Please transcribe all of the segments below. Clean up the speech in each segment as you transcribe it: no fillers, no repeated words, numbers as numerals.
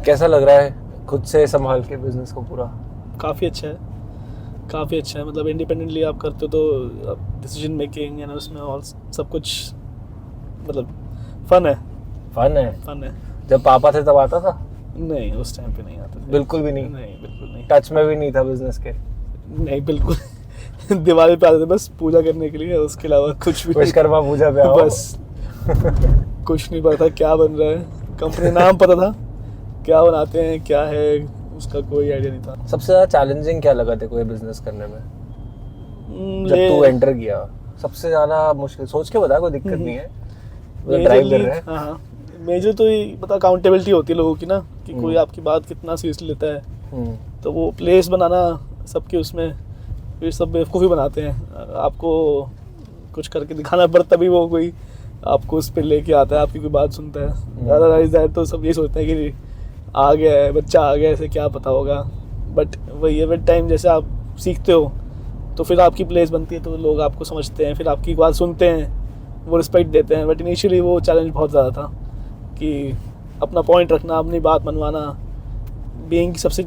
कैसा लग रहा है खुद से संभाल के बिजनेस को पूरा? काफ़ी अच्छा है, काफ़ी अच्छा है। मतलब इंडिपेंडेंटली आप करते हो तो डिसीजन मेकिंग एंड उसमें और सब कुछ मतलब फन है। फन है। जब पापा थे तब आता था? नहीं, उस टाइम पे नहीं आता था। बिल्कुल भी नहीं? नहीं, बिल्कुल नहीं। टच में भी नहीं था बिजनेस के? नहीं, बिल्कुल। दिवाली पे आते थे बस पूजा करने के लिए, उसके अलावा कुछ भी नहीं। विश्वकर्मा पूजा पे आओ बस कुछ नहीं पता क्या बन रहा है। कंपनी नाम पता था, क्या बनाते हैं क्या है उसका कोई आइडिया नहीं था। सबसे ज्यादा चैलेंजिंग क्या लगा तेरे को ये बिजनेस करने में जब तू एंटर किया? सबसे ज्यादा मुश्किल सोच के बता, कोई दिक्कत नहीं है, ड्राइव कर रहे हैं। हाँ, मेजर तो ये पता अकाउंटेबिलिटी होती है लोगों की ना, कि कोई आपकी बात कितना सीरियसली लेता है। तो वो प्लेस बनाना सबके उसमें, फिर सब बेवकूफ़ी बनाते हैं। आपको कुछ करके दिखाना पड़ता, तभी वो कोई आपको उस पर लेके आता है, आपकी कोई बात सुनता है। अदरवाइज दैट तो सब ये सोचते हैं कि आ गया है बच्चा, आ गया, ऐसे क्या पता होगा। बट वही है, विद टाइम जैसे आप सीखते हो तो फिर आपकी प्लेस बनती है, तो लोग आपको समझते हैं, फिर आपकी बात सुनते हैं, वो रिस्पेक्ट देते हैं। बट इनिशियली वो चैलेंज बहुत ज़्यादा था कि अपना पॉइंट रखना, अपनी बात मनवाना। बीइंग सबसे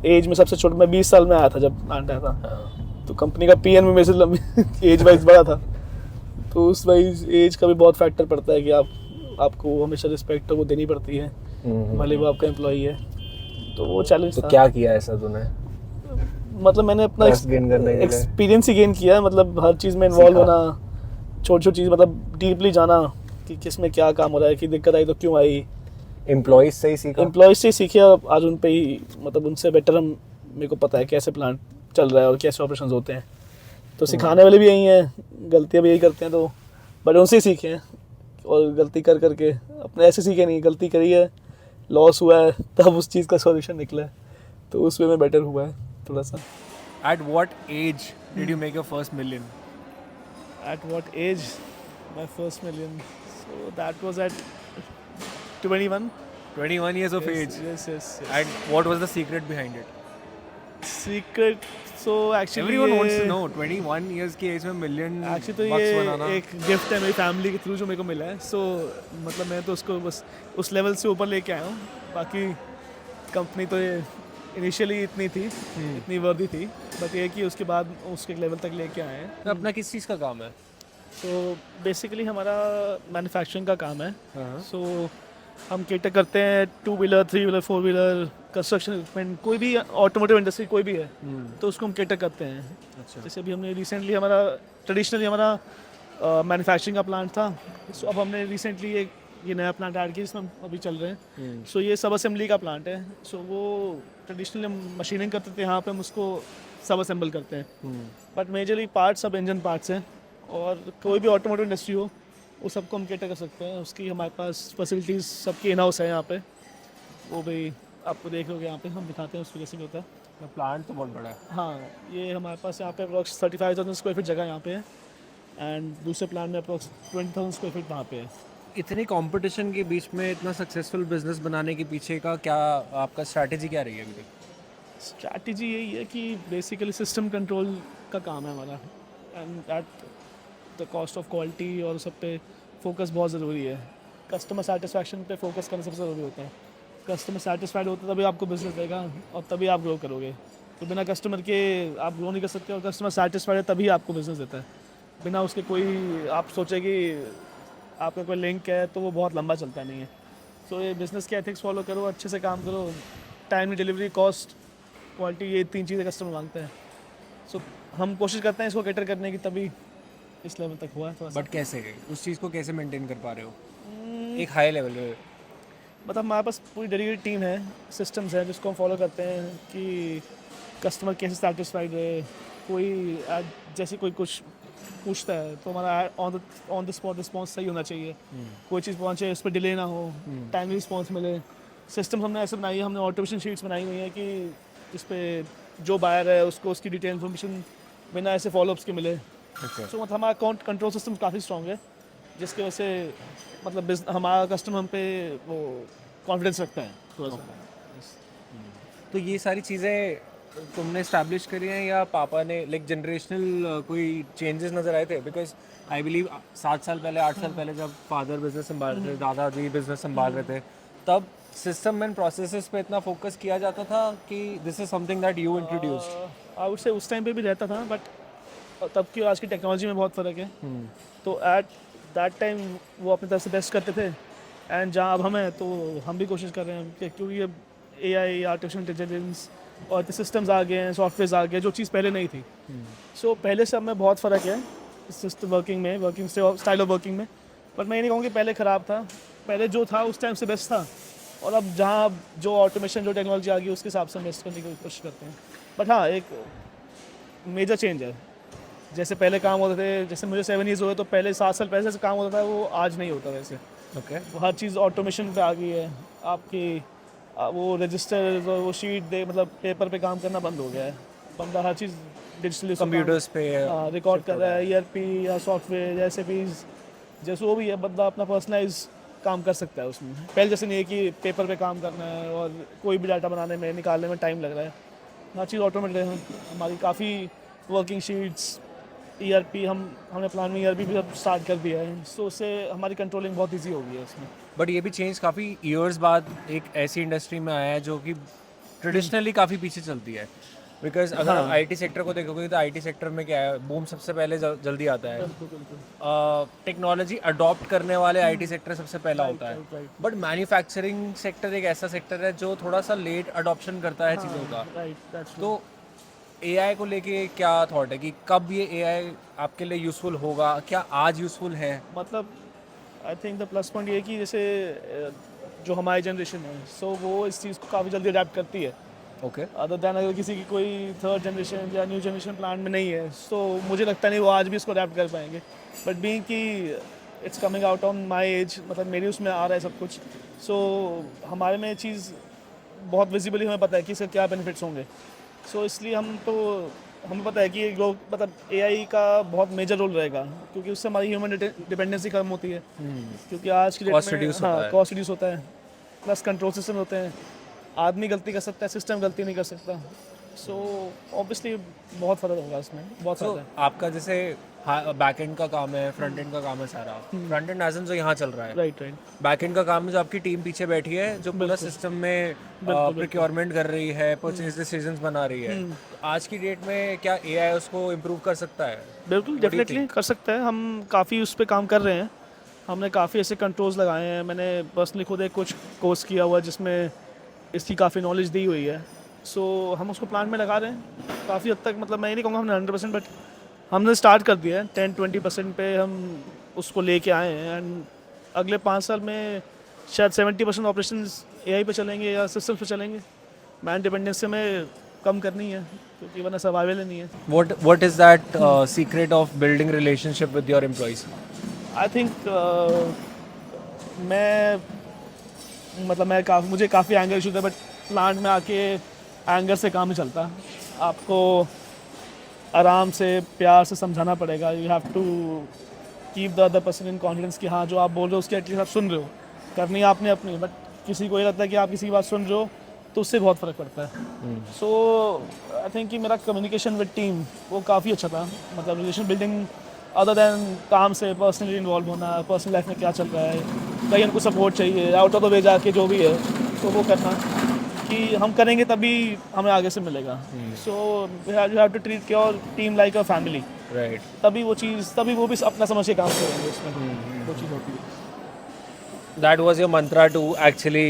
एज में सबसे छोटा, मैं 20 साल में आया था जब प्लांट आया था, तो कंपनी का पीएन में मेरे से लंबी एज वाइज बड़ा था। तो उस वाइज एज का भी बहुत फैक्टर पड़ता है कि आपको हमेशा रिस्पेक्ट तो वो देनी पड़ती है, भले वो आपका एम्प्लॉई है। तो वो चैलेंज तो था। क्या किया ऐसा तूने? मतलब मैंने अपना एक्सपीरियंस ही गेन किया है। मतलब हर चीज़ में इन्वॉल्व होना, छोटी छोटी चीज़, मतलब डीपली जाना कि किस में क्या काम हो रहा है, कि दिक्कत आई तो क्यों आई। एम्प्लॉइज से ही सीखा? एम्प्लॉयज से ही सीखे, आज उन पे ही मतलब उनसे बेटर हम, मेरे को पता है कैसे प्लांट चल रहा है और कैसे ऑपरेशंस होते हैं। तो सिखाने वाले भी यही हैं, गलतियाँ भी यही करते हैं, तो बट उनसे ही सीखे हैं। और गलती कर करके अपने ऐसे सीखे नहीं, गलती करी है, लॉस हुआ है, तब उस चीज़ का सॉल्यूशन निकला है, तो उस वे में बेटर हुआ है थोड़ा सा। At what age did you make your first million? At what age my first million? So that was at 21. 21 years of age. Yes. And what was the secret behind it? Secret, so actually Everyone wants to know 21 years की as में million actually तो bucks ये बनाना। एक gift है मेरी family के through जो मेरे को मिला है। सो मतलब मैं तो उसको बस उस लेवल से ऊपर लेके आया हूँ। बाकी कंपनी तो ये इनिशियली इतनी थी, इतनी वर्दी थी, बट ये कि उसके बाद उसके लेवल तक लेके आए हैं। तो अपना किस चीज़ का काम है? तो बेसिकली हमारा मैन्युफैक्चरिंग का काम है। सो हम केटर करते हैं 2 wheeler, 3 wheeler, 4 wheeler, construction equipment, कोई भी ऑटोमोटिव इंडस्ट्री कोई भी है, तो उसको हम केटर करते हैं। अच्छा। जैसे अभी हमने रिसेंटली ट्रेडिशनली हमारा मैन्युफैक्चरिंग का प्लांट था। सो अब हमने रिसेंटली ये नया प्लांट ऐड किया जिसमें हम अभी चल रहे हैं। सो ये सब असेंबली का प्लांट है। सो वो ट्रेडिशनली हम मशीनिंग करते थे, यहाँ पे हम उसको सब असेंबल करते हैं। बट मेजरली पार्ट्स सब इंजन पार्ट्स हैं, और कोई भी ऑटोमोटिव इंडस्ट्री हो वो सबको हम केटर कर सकते हैं। उसकी हमारे पास फैसिलिटीज़ सबकी इन हाउस है यहाँ पे। वो भी आपको देख लोगे, यहाँ पे हम दिखाते हैं उसको कैसे भी होता है। प्लांट तो बहुत बड़ा है। हाँ, ये हमारे पास यहाँ पे अप्रॉक्स 35,000 स्क्वायर फीट जगह यहाँ पे है, एंड दूसरे प्लान में अप्रॉक्स 20,000 स्क्वायर फीट वहाँ पे है। इतनी कंपटीशन के बीच में इतना सक्सेसफुल बिजनेस बनाने के पीछे का क्या आपका स्ट्रैटेजी क्या रही है अभी तक? स्ट्रैटेजी यही है कि बेसिकली सिस्टम कंट्रोल का काम है हमारा, and at the cost of quality, और सब पे फोकस बहुत ज़रूरी है। कस्टमर सेटिस्फैक्शन पे फोकस करना सबसे ज़रूरी होता है। कस्टमर सेटिस्फाइड होता है तभी आपको बिजनेस देगा और तभी आप ग्रो करोगे। तो बिना कस्टमर के आप ग्रो नहीं कर सकते, और कस्टमर सेटिस्फाइड है तभी आपको बिजनेस देता है। बिना उसके कोई आप सोचे कि आपका कोई लिंक है तो वो बहुत लंबा चलता नहीं है। सो ये बिज़नेस के एथिक्स फॉलो करो, अच्छे से काम करो, टाइम डिलीवरी, कॉस्ट, क्वालिटी, ये 3 चीज़ें कस्टमर मांगते हैं। सो हम कोशिश करते हैं इसको कैटर करने की, तभी इस लेवल तक हुआ है थोड़ा सा। बट कैसे उस चीज़ को कैसे मेंटेन कर पा रहे हो एक हाई लेवल पे? मतलब हमारे पास पूरी डेडिकेटेड टीम है, सिस्टम्स हैं जिसको हम फॉलो करते हैं कि कस्टमर कैसे सेटिस्फाइड रहे। कोई जैसे कोई कुछ पूछता है तो हमारा ऑन द स्पॉट रिस्पॉन्स सही होना चाहिए। कोई चीज़ पहुँचे उस पर डिले ना हो, टाइमली रिस्पॉन्स मिले। सिस्टम हमने ऐसे बनाई है, हमने ऑटोमेशन शीट्स बनाई हुई है कि जिस पे जो बायर है उसको उसकी डिटेल इन्फॉर्मेशन बिना ऐसे फॉलोअप्स के मिले। सो मतलब हमारा अकाउंट कंट्रोल सिस्टम काफ़ी स्ट्रॉन्ग है, जिसकी वजह से मतलब हमारा कस्टमर हम पे वो कॉन्फिडेंस रखता है थोड़ा सा। तो ये सारी चीज़ें तुमने इस्टेब्लिश करी हैं या पापा ने, लाइक जनरेशनल कोई चेंजेस नज़र आए थे? बिकॉज आई बिलीव 7 साल पहले, 8 साल पहले जब फादर बिजनेस संभाल रहे थे, दादाजी बिजनेस संभाल रहे थे, तब सिस्टम एंड प्रोसेसेस पे इतना फोकस किया जाता था कि this is something that you introduced? I would से उस टाइम पे भी रहता था, बट तब की और आज की टेक्नोलॉजी में बहुत फ़र्क है। तो एट दैट टाइम वो अपनी तरफ से बेस्ट करते थे, एंड जहाँ अब हम हैं तो हम भी कोशिश कर रहे हैं कि क्योंकि ये AI, आर्टिफिशियल इंटेलिजेंस और सिस्टम्स आ गए हैं, सॉफ्टवेयर आ गए, जो चीज़ पहले नहीं थी। सो पहले से अब में बहुत फ़र्क है system working style of working में। बट मैं ये नहीं कहूँगी पहले ख़राब था, पहले जो था उस टाइम से बेस्ट था, और अब जहाँ जो ऑटोमेशन, जो टेक्नोलॉजी आ गई, उसके हिसाब से बेस्ट करने की कोशिश करते हैं। बट हाँ, एक मेजर चेंज है। जैसे पहले काम होते थे, जैसे मुझे 7 ईयर्स हुए, तो पहले 7 साल पहले से काम होता था, वो आज नहीं होता वैसे। ओके। हर चीज़ ऑटोमेशन पे आ गई है। आपकी वो रजिस्टर और वो शीट दे, मतलब पेपर पे काम करना बंद हो गया है। बंदा हर चीज़ डिजिटली कंप्यूटर्स पे रिकॉर्ड कर रहा है, ERP या सॉफ्टवेयर या SAPs, जैसे वो भी है, बंदा अपना पर्सनलाइज काम कर सकता है उसमें। पहले जैसे नहीं है कि पेपर पे काम करना है और कोई भी डाटा बनाने में, निकालने में टाइम लग रहा है। हर चीज़ ऑटोमेटेड है। हमारी काफ़ी वर्किंग शीट्स, ERP, हमने प्लान में ERP भी अब स्टार्ट कर दिया है, सो उससे हमारी कंट्रोलिंग बहुत ईजी हो गई है इसमें। बट ये भी चेंज काफ़ी ईयर्स बाद एक ऐसी इंडस्ट्री में आया है जो कि ट्रेडिशनली काफ़ी पीछे चलती है। बिकॉज अगर आप IT सेक्टर को देखोगे तो IT सेक्टर में क्या है, बूम सबसे पहले जल्दी आता है। टेक्नोलॉजी अडॉप्ट करने वाले IT सेक्टर सबसे पहला होता है। बट मैन्युफैक्चरिंग सेक्टर एक ऐसा सेक्टर है जो थोड़ा सा लेट अडॉप्शन करता है चीज़ों का। तो AI को लेके क्या थॉट है कि कब ये AI आपके लिए यूज़फुल होगा? क्या आज यूज़फुल है? मतलब I think the plus point ये है कि जैसे जो हमारी जनरेशन है, सो वो इस चीज़ को काफ़ी जल्दी अडेप्ट करती है। ओके। अदर दैन अगर किसी की कोई थर्ड जनरेशन या न्यू जनरेशन प्लान में नहीं है, सो मुझे लगता नहीं वो आज भी इसको अडेप्ट कर पाएंगे। बट बीइंग कि it's coming out on my age, मतलब मेरी उसमें आ रहा है सब कुछ, सो हमारे में ये चीज़ बहुत विजिबली हमें पता है कि इसके क्या बेनिफिट्स होंगे। सो इसलिए हमें पता है कि लोग, मतलब AI का बहुत मेजर रोल रहेगा, क्योंकि उससे हमारी ह्यूमन डिपेंडेंसी कम होती है। क्योंकि आज की डेट Cost में reduce होता है। कॉस्ट रिड्यूस होता है, प्लस कंट्रोल सिस्टम होते हैं। आदमी गलती कर सकता है, सिस्टम गलती नहीं कर सकता। सो ऑब्वियसली बहुत फ़र्क होगा इसमें, बहुत तो फ़र्क है। आपका जैसे बैक एंड का काम है, फ्रंट एंड का काम है सारा। फ्रंट एंड एज इन जो यहाँ चल रहा है, राइट। बैक एंड का काम है जो आपकी टीम पीछे बैठी है, जो पूरा सिस्टम में प्रोक्योरमेंट कर रही है, परचेज डिसीजंस बना रही है। तो आज की डेट में क्या AI उसको इम्प्रूव कर सकता है? बिल्कुल, डेफिनेटली कर सकता है। हम काफ़ी उस पर काम कर रहे हैं। हमने काफ़ी ऐसे कंट्रोल्स लगाए हैं। मैंने पर्सनली खुद एक कुछ कोर्स किया हुआ है जिसमें इसकी काफ़ी नॉलेज दी हुई है। सो हम उसको प्लान में लगा रहे हैं काफ़ी हद तक। मतलब मैं ये नहीं कहूँगा हमने 100%, बट हमने स्टार्ट कर दिया है। 10-20% पे हम उसको लेके आए हैं, एंड अगले 5 साल में शायद 70% ऑपरेशंस AI पे चलेंगे या सिस्टम्स पे चलेंगे। मैन डिपेंडेंसी में कम करनी है, क्योंकि वरना सर्वाइवल ही नहीं है। What is that secret of building relationship with your employees? I think मुझे काफ़ी एंगर इशूज़ है, बट प्लांट में आके एंगर से काम नहीं चलता। आपको आराम से, प्यार से समझाना पड़ेगा। You have to keep the other person in confidence कि हाँ, जो आप बोल रहे हो उसकी एटलीस्ट आप सुन रहे हो। करनी आपने अपनी, बट किसी को ये लगता है कि आप किसी की बात सुन रहे हो तो उससे बहुत फ़र्क पड़ता है। सो आई थिंक कि मेरा कम्युनिकेशन विद टीम वो काफ़ी अच्छा था। मतलब रिलेशन बिल्डिंग अदर दैन काम से पर्सनली इन्वॉल्व होना, पर्सनल लाइफ में क्या चल रहा है, कहीं उनको सपोर्ट चाहिए, आउट ऑफ द वे जाके जो भी है तो वो करना कि हम करेंगे तभी हमें आगे से मिलेगा। So you have to treat your team like a family. Right. तभी वो भी अपना समझ के काम करेंगे उसमें। वो चीज़ होती है। That was your mantra to actually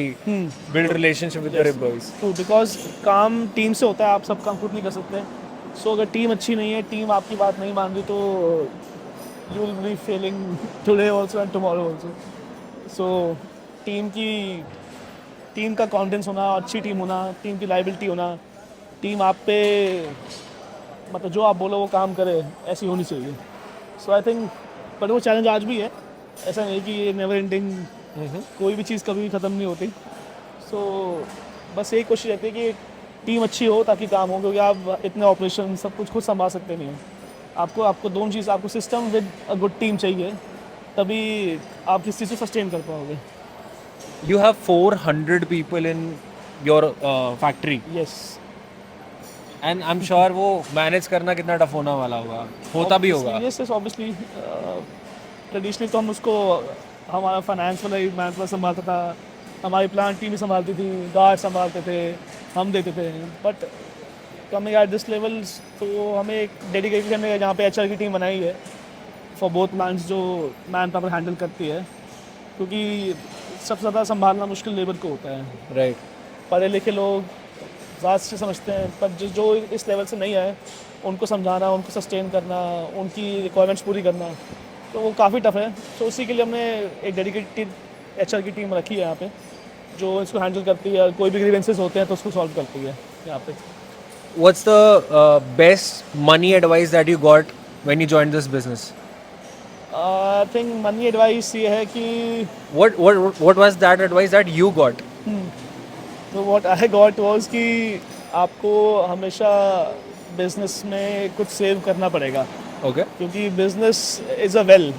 build relationship with your employees. True, because काम टीम से होता है, आप सब काम खुद नहीं कर सकते। सो अगर टीम अच्छी नहीं है, टीम आपकी बात नहीं मान रही, तो you will be failing today also and tomorrow also. So team का कॉन्फिडेंस होना, अच्छी टीम होना, टीम की लाइबिलिटी होना, टीम आप पे, मतलब जो आप बोलो वो काम करे, ऐसी होनी चाहिए। सो आई थिंक, बट वो चैलेंज आज भी है। ऐसा नहीं कि ये नेवर एंडिंग, कोई भी चीज़ कभी ख़त्म नहीं होती। सो बस यही कोशिश रहती है कि टीम अच्छी हो ताकि काम हो, क्योंकि आप इतने ऑपरेशन सब कुछ खुद संभाल सकते नहीं हो। आपको दोनों चीज़, आपको system with a good team चाहिए, तभी आप किस चीज़ को सस्टेन कर पाओगे। You have 400 people in your factory, yes, and I'm sure वो मैनेज करना कितना टफ होना वाला होता भी होगा। Yes obviously. ट्रेडिशनली तो हम उसको, हमारा फाइनेंस वाला ही मैनेज वाला संभालता था, हमारी प्लांट टीम ही संभालती थी, गार्ड संभालते थे, हम देते थे। But coming at this level तो हमें एक डेडिकेटेड हमने यहाँ पे HR की टीम बनाई है फॉर बोथ प्लांट्स, जो मैन पावर हैंडल करती है, क्योंकि सबसे ज़्यादा संभालना मुश्किल लेबर को होता है। राइट। पढ़े लिखे लोग ज़्यादा से समझते हैं, पर जो इस लेवल से नहीं आए उनको समझाना, उनको सस्टेन करना, उनकी रिक्वायरमेंट्स पूरी करना, तो वो काफ़ी टफ है। तो उसी के लिए हमने एक डेडिकेटेड HR की टीम रखी है यहाँ पे, जो इसको हैंडल करती है। कोई भी ग्रीवेंसेस होते हैं तो उसको सॉल्व करती है यहाँ पे। What's the best money advice that you got when you joined this business? I think money advice ये है कि What was that advice that you got? तो व्हाट आई गॉट वाज कि आपको हमेशा बिजनेस में कुछ सेव करना पड़ेगा, Okay. क्योंकि बिजनेस इज़ अ वेल।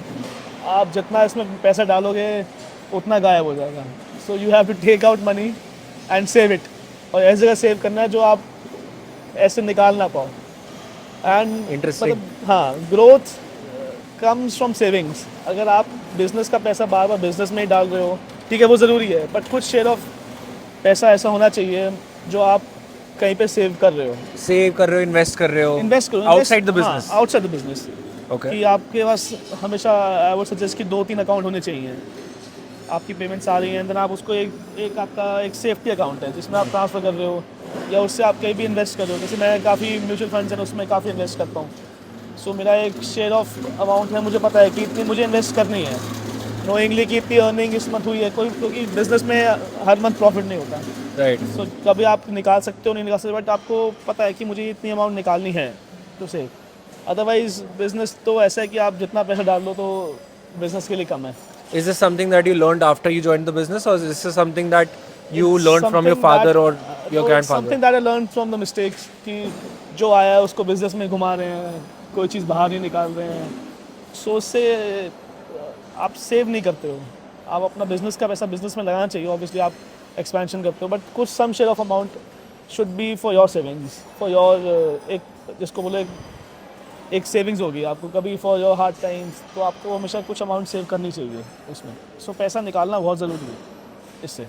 आप जितना इसमें पैसा डालोगे उतना गायब हो जाएगा। So you have to take out money and save it, और ऐसी जगह सेव करना है जो आप ऐसे निकाल ना पाओ। And Interesting. हाँ, ग्रोथ कम्स फ्रॉम सेविंग्स। अगर आप बिजनेस का पैसा बार बार बिजनेस में ही डाल रहे हो, ठीक है वो ज़रूरी है, बट कुछ शेयर ऑफ पैसा ऐसा होना चाहिए जो आप कहीं पे सेव कर रहे हो, Save कर रहे हो, invest कर रहे हो. इन्वेस्ट करो Outside the business. Outside the business. Okay. कि आपके पास हमेशा आई वुड सजेस्ट कि 2-3 अकाउंट होने चाहिए। आपकी पेमेंट्स आ रही हैं, देन आप उसको एक आपका एक सेफ्टी अकाउंट है जिसमें आप ट्रांसफ़र कर रहे हो, या उससे आप कहीं भी इन्वेस्ट कर रहे हो। जैसे मैं काफ़ी म्यूचुअल फंड्स हैं उसमें काफ़ी इन्वेस्ट करता हूँ। सो मेरा एक शेयर ऑफ अमाउंट है, मुझे पता है कि इतनी मुझे इन्वेस्ट करनी है, नोइंगली कि इतनी अर्निंग इस मंथ हुई है। कोई, क्योंकि बिजनेस में हर मंथ प्रॉफिट नहीं होता। Right. सो कभी आप निकाल सकते हो, नहीं निकाल सकते, बट आपको पता है कि मुझे इतनी अमाउंट निकालनी है तो से। अदरवाइज बिजनेस तो ऐसा है कि आप जितना पैसा डाल लो तो बिजनेस के लिए कम है। Is this something that you learned after you joined the business, or is this something that you learned from your Something father that- or your no, grandfather? Something that I learned from the mistakes, कि जो आया है उसको business में घुमा रहे हैं, कोई चीज़ बाहर नहीं निकाल रहे हैं। सो उससे आप सेव नहीं करते हो। आप अपना बिजनेस का पैसा बिजनेस में लगाना चाहिए, ऑब्वियसली आप एक्सपेंशन करते हो, बट कुछ some share of amount should be for your savings, for your एक जिसको बोले एक सेविंग्स होगी आपको कभी फॉर योर हार्ड टाइम्स, तो आपको हमेशा कुछ अमाउंट सेव करनी चाहिए उसमें। सो पैसा निकालना बहुत ज़रूरी है इससे।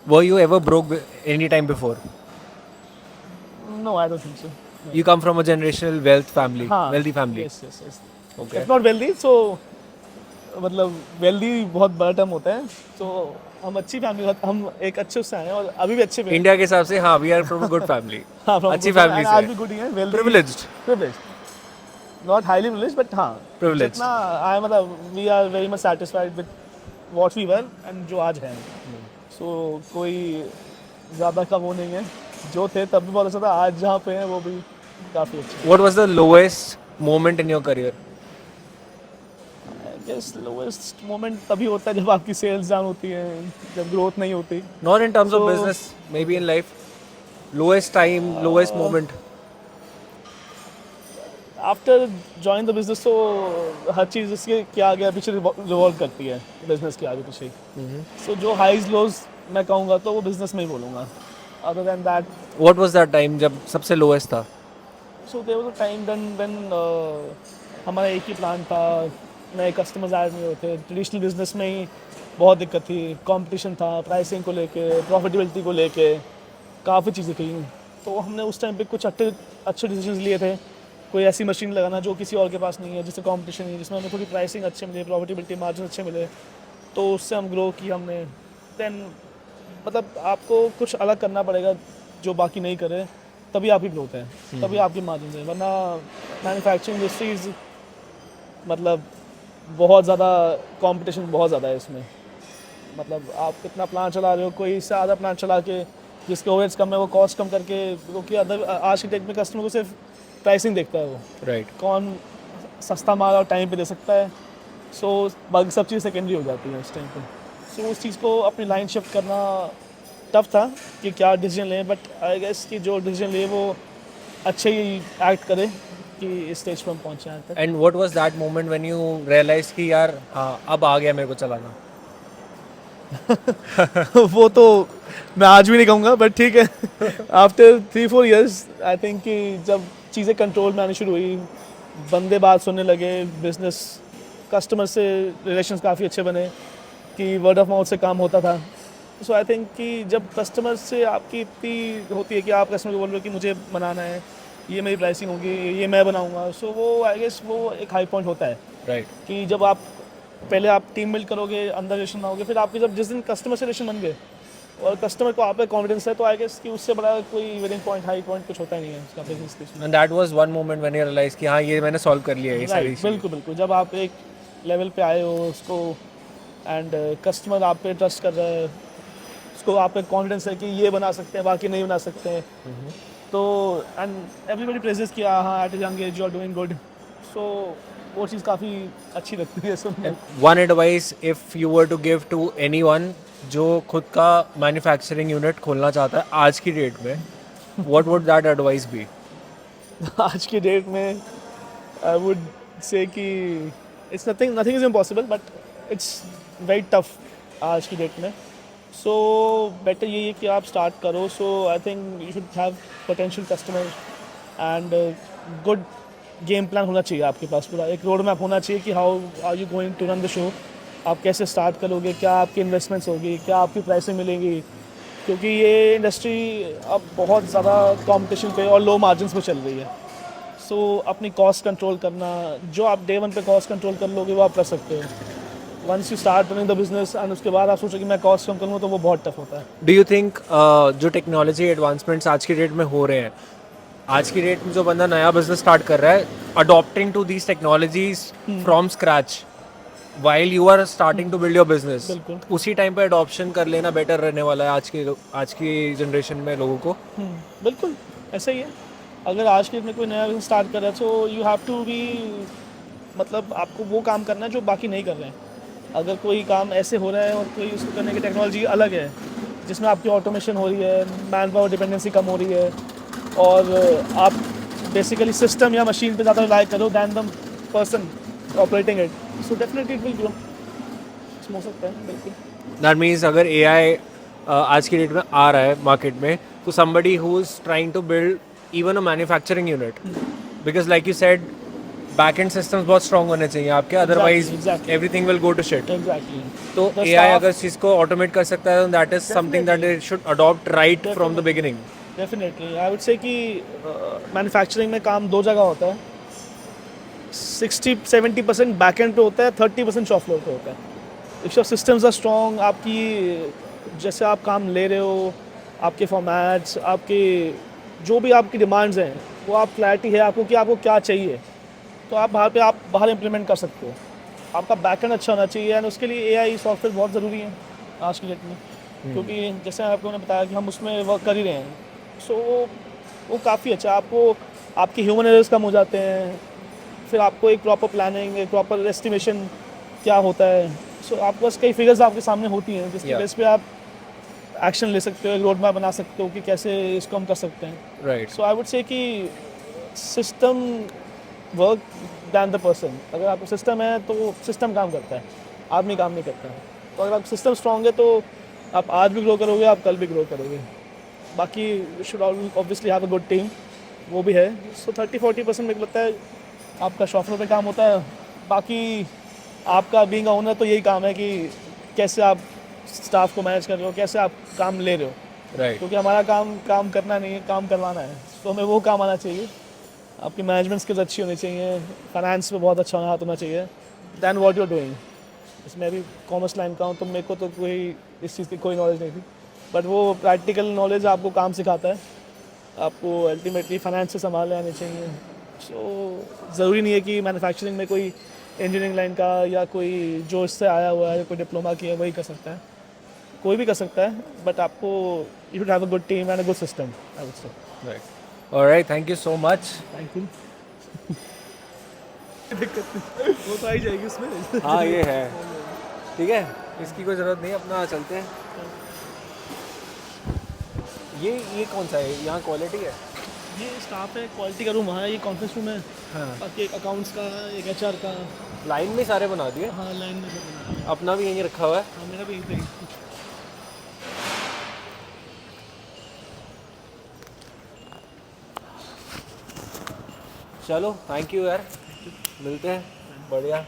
Were you ever broke any time before? No, I don't think so. You come from a generational wealthy family. Yes yes yes. Okay. If not wealthy, so मतलब वेल्दी बहुत बड़ा टर्म होता है। तो हम अच्छी फैमिली, हम एक अच्छे उससे आए हैं और अभी भी अच्छे India के हिसाब से हाँ, we are from a good family. अच्छी family आज से. भी गुड ही है, wealthy, Privileged. Not highly privileged, but हाँ Privileged. जितना आई मतलब we are very much satisfied with what we were and जो आज है। सो कोई ज़्यादा का वो नहीं है, जो थे तब भी बहुत अच्छा था, आज जहाँ पे हैं वो भी काफ़ी अच्छा। What was the lowest moment in your career? I guess lowest moment तभी होता है जब आपकी सेल्स डाउन होती है, जब ग्रोथ नहीं होती। Not in terms of So- business, maybe in life. Lowest time, lowest moment. After join the business तो हर चीज़ इसके क्या आगे पीछे रिवॉल्व करती है, बिजनेस के आगे पीछे। सो जो हाइज लोज मैं कहूँगा तो वो बिजनेस में ही बोलूँगा। Other than that, What was that time जब सबसे lowest था? So there was a time when हमारा एक ही प्लान था, नए कस्टमर्स ऐड नहीं होते, ट्रेडिशनल बिजनेस में ही बहुत दिक्कत थी, कंपटीशन था, प्राइसिंग को लेके, प्रॉफिटेबिलिटी को लेके काफ़ी चीज़ें थी। तो हमने उस टाइम पे कुछ अच्छे डिसीजंस लिए थे, कोई ऐसी मशीन लगाना जो किसी और के पास नहीं है, जिससे कंपटीशन नहीं है, जिसमें हमें थोड़ी प्राइसिंग अच्छे मिले, प्रॉफिटेबिलिटी मार्जिन अच्छे मिले, तो उससे हम ग्रो किया हमने। देन मतलब आपको कुछ अलग करना पड़ेगा जो बाकी नहीं करे, तभी आपकी ग्रोथ है, तभी आपकी मार्जिन है। वरना मैन्युफैक्चरिंग इंडस्ट्रीज मतलब बहुत ज़्यादा कंपटीशन बहुत ज़्यादा है इसमें। मतलब आप कितना प्लान चला रहे हो, कोई इससे आधा प्लान चला के जिसके ओवरहेड्स कम है वो कॉस्ट कम करके, क्योंकि अदर आज के डेट में कस्टमर को सिर्फ प्राइसिंग देखता है, वो Right. कौन सस्ता माल और टाइम पे दे सकता है। सो बाकी सब चीज़ सेकेंडरी हो जाती है इस टाइम पे। सो उस चीज़ को अपनी लाइन शिफ्ट करना टफ था कि क्या डिसीजन लें, बट आई गेस कि जो डिसीजन ले वो अच्छे ही एक्ट करे कि इस स्टेज पर हम पहुँचे हैं तक। And what was that moment when you realized कि यार हाँ अब आ गया मेरे को चलाना? वो तो मैं आज भी नहीं कहूँगा, बट ठीक है। आफ्टर 3-4 इयर्स आई थिंक कि जब चीज़ें कंट्रोल में आनी शुरू हुई, बंदे बात सुनने लगे, बिजनेस कस्टमर से रिलेशंस काफ़ी अच्छे बने, कि वर्ड ऑफ माउथ से काम होता था, सो आई थिंक कि जब कस्टमर से आपकी इतनी होती है कि आप कस्टमर को बोल रहे हो कि मुझे बनाना है, ये मेरी प्राइसिंग होगी, ये मैं बनाऊंगा, सो वो आई गेस वो एक हाई पॉइंट होता है राइट कि जब आप पहले आप टीम बिल्ड करोगे, अंदर रिलेशन बनाओगे, फिर आपके जब जिस दिन कस्टमर से रिलेशन बन गए और कस्टमर को आप पे कॉन्फिडेंस है, तो आई गेस कि उससे बड़ा कोई विनिंग पॉइंट, हाई पॉइंट कुछ होता ही नहीं है उसका बिजनेस के। And that was one moment when you realize कि हाँ ये मैंने सॉल्व कर लिया है ये सारी राइट, चीज़ें। बिल्कुल बिल्कुल, जब आप एक लेवल पे आए हो उसको एंड कस्टमर आप पे ट्रस्ट कर रहा है, उसको आप पे कॉन्फिडेंस है कि ये बना सकते हैं, बाकी नहीं बना सकते हैं, तो एंड एवरीबॉडी प्रेजेस किया, हाँ at a young age you are doing good, so वो चीज़ काफ़ी अच्छी लगती है सुनने। One advice if you were to give to anyone जो खुद का मैन्युफैक्चरिंग यूनिट खोलना चाहता है आज की डेट में, what would that advice be? आज की डेट में आई वुड से कि it's nothing is impossible, but it's very tough आज की डेट में, सो बेटर यही है कि आप स्टार्ट करो। So I think you should have potential customer and good game plan होना चाहिए आपके पास, पूरा एक रोड मैप होना चाहिए कि how are you going to run the show, आप कैसे स्टार्ट करोगे, क्या आपकी इन्वेस्टमेंट्स होगी, क्या आपकी प्राइसें मिलेंगी, क्योंकि ये इंडस्ट्री अब बहुत ज़्यादा कंपटीशन पे और लो मार्जिन्स पे चल रही है। सो अपनी कॉस्ट कंट्रोल करना, जो आप डे वन पे कॉस्ट कंट्रोल कर लोगे वो आप कर सकते हो। Once you start running the business and उसके बाद आप सोचो कि मैं कॉस्ट कम करूँगा, तो वो बहुत टफ होता है। डू यू थिंक जो टेक्नोलॉजी एडवांसमेंट्स आज की डेट में हो रहे हैं, आज की डेट में जो बंदा नया बिजनेस स्टार्ट कर रहा है, adopting to these technologies from scratch while you are starting to build your business, बिल्कुल। उसी टाइम पे अडॉप्शन कर लेना बेटर रहने वाला है आज की जनरेशन में लोगों को? बिल्कुल ऐसा ही है। अगर आज के डेट में कोई नया बिजनेस स्टार्ट कर रहा है, तो यू हैव टू बी, मतलब आपको वो काम करना है जो बाकी नहीं कर रहे हैं। अगर कोई काम ऐसे हो रहा है और कोई उसको करने की टेक्नोलॉजी अलग है, जिसमें आपकी ऑटोमेशन हो रही है, मैन पावर डिपेंडेंसी कम हो रही है, और आप बेसिकली सिस्टम या मशीन पे ज़्यादा रिलाई करो than the person operating it, so definitely it will grow, हो सकता है बिल्कुल। दैट मीन्स अगर AI आज की डेट में आ रहा है मार्केट में, तो somebody who is trying to build even a manufacturing unit, because like you said back end systems बहुत स्ट्रॉन्ग होने चाहिए आपके, otherwise exactly. Everything will go to shit. Exactly, तो The AI staff- अगर इस चीज़ को ऑटोमेट कर सकता है, that is something that it should adopt right from the beginning. Definitely I would say कि मैन्युफैक्चरिंग में काम दो जगह होता है, 60-70% बैक एंड पे होता है, 30% शॉप फ्लोर पे होता है। If your systems are strong, आपकी जैसे आप काम ले रहे हो, आपके फॉर्मेट्स, आपके जो भी आपकी डिमांड्स हैं, वो आप क्लैरिटी है आपको कि आपको क्या चाहिए, तो आप बाहर इम्प्लीमेंट कर सकते हो। आपका बैकएंड अच्छा होना चाहिए, एंड उसके लिए AI सॉफ्टवेयर बहुत ज़रूरी है आज की डेट में, क्योंकि जैसे आपको मैंने बताया कि हम उसमें वर्क कर ही रहे हैं, सो वो काफ़ी अच्छा, आपको आपकी ह्यूमन एरर्स कम हो जाते हैं, फिर आपको एक प्रॉपर प्लानिंग, एक प्रॉपर एस्टिमेशन क्या होता है, सो आपके पास कई फिगर्स आपके सामने होती हैं, जिसके Yeah. बेस पे आप एक्शन ले सकते हो, एक रोड मैप बना सकते हो कि कैसे इसको हम कर सकते हैं। Right. So I would say कि system work than the person. अगर आपका सिस्टम है तो सिस्टम काम करता है, आदमी काम नहीं करता है। तो अगर आप सिस्टम स्ट्रॉन्ग है तो आप आज भी ग्रो करोगे, आप कल भी ग्रो करोगे। बाकी you should obviously have a good team, वो भी है। सो 30-40% मेरे को लगता है आपका शॉपफ्लोर पे काम होता है। बाकी आपका बीइंग अ ओनर तो यही काम है कि कैसे आप स्टाफ को मैनेज कर रहे हो, कैसे आप काम ले रहे हो। राइट। क्योंकि हमारा काम करना नहीं है, काम करवाना है, तो हमें वो काम आना चाहिए। आपकी मैनेजमेंट स्किल्स अच्छी होनी चाहिए, फाइनेंस पे बहुत अच्छा हाथ होना चाहिए, than what you are doing. इसमें भी कॉमर्स लाइन का हूँ, तो मेरे को तो कोई इस चीज़ की कोई नॉलेज नहीं थी, बट वो प्रैक्टिकल नॉलेज आपको काम सिखाता है। आपको अल्टीमेटली फाइनेंस से संभालने आने चाहिए। सो ज़रूरी नहीं है कि मैन्युफैक्चरिंग में कोई इंजीनियरिंग लाइन का या कोई जो इससे आया हुआ है, कोई डिप्लोमा किया वही कर सकता है, कोई भी कर सकता है, बट आपको you should have a good team and a good system, I would से। Right. Alright, thank you so much. Thank you. वो तो आ ही जाएगी उसमें। हाँ ये है, ठीक है, इसकी कोई ज़रूरत नहीं, अपना चलते हैं। ये कौन सा है? यहाँ क्वालिटी है? ये स्टाफ है, क्वालिटी का रूम वहाँ है, ये कॉन्फ्रेंस रूम है। हाँ। बाकी एक अकाउंट्स का, एक HR का। लाइन में सारे बना दिए। हाँ, लाइन में सब बना है। अपना भी यहीं रखा हुआ है। हाँ, मेरा भी यहीं पे ही। चलो, थैंक यू यार, मिलते हैं। बढ़िया।